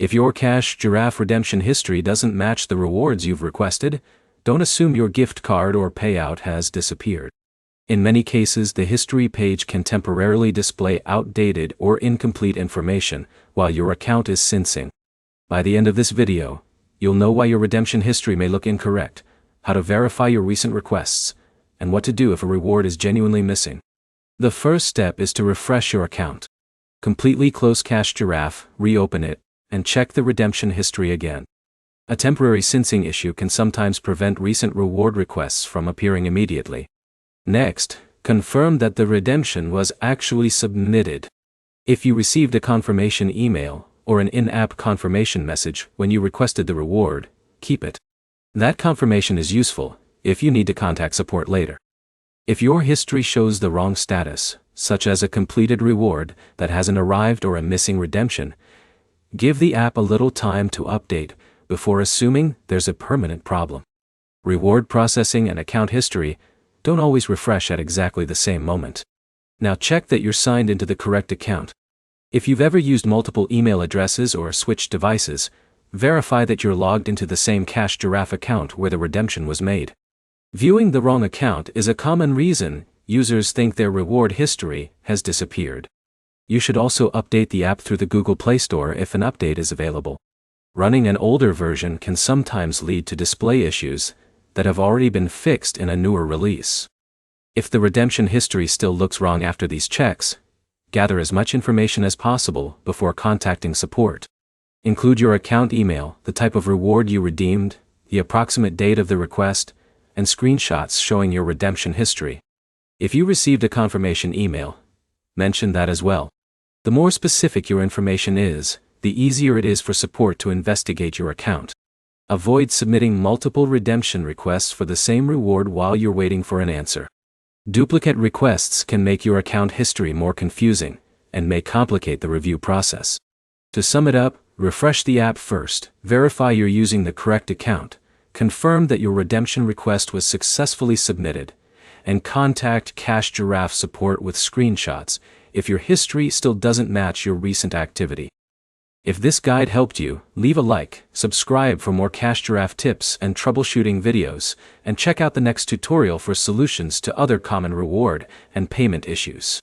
If your Cash Giraffe redemption history doesn't match the rewards you've requested, don't assume your gift card or payout has disappeared. In many cases, the history page can temporarily display outdated or incomplete information while your account is syncing. By the end of this video, you'll know why your redemption history may look incorrect, how to verify your recent requests, and what to do if a reward is genuinely missing. The first step is to refresh your account. Completely close Cash Giraffe, reopen it, and check the redemption history again. A temporary syncing issue can sometimes prevent recent reward requests from appearing immediately. Next, confirm that the redemption was actually submitted. If you received a confirmation email or an in-app confirmation message when you requested the reward, keep it. That confirmation is useful if you need to contact support later. If your history shows the wrong status, such as a completed reward that hasn't arrived or a missing redemption, give the app a little time to update before assuming there's a permanent problem. Reward processing and account history don't always refresh at exactly the same moment. Now check that you're signed into the correct account. If you've ever used multiple email addresses or switched devices, verify that you're logged into the same Cash Giraffe account where the redemption was made. Viewing the wrong account is a common reason users think their reward history has disappeared. You should also update the app through the Google Play Store if an update is available. Running an older version can sometimes lead to display issues that have already been fixed in a newer release. If the redemption history still looks wrong after these checks, gather as much information as possible before contacting support. Include your account email, the type of reward you redeemed, the approximate date of the request, and screenshots showing your redemption history. If you received a confirmation email, mention that as well. The more specific your information is, the easier it is for support to investigate your account. Avoid submitting multiple redemption requests for the same reward while you're waiting for an answer. Duplicate requests can make your account history more confusing and may complicate the review process. To sum it up, refresh the app first, verify you're using the correct account, confirm that your redemption request was successfully submitted, and contact Cash Giraffe support with screenshots if your history still doesn't match your recent activity. If this guide helped you, leave a like, subscribe for more Cash Giraffe tips and troubleshooting videos, and check out the next tutorial for solutions to other common reward and payment issues.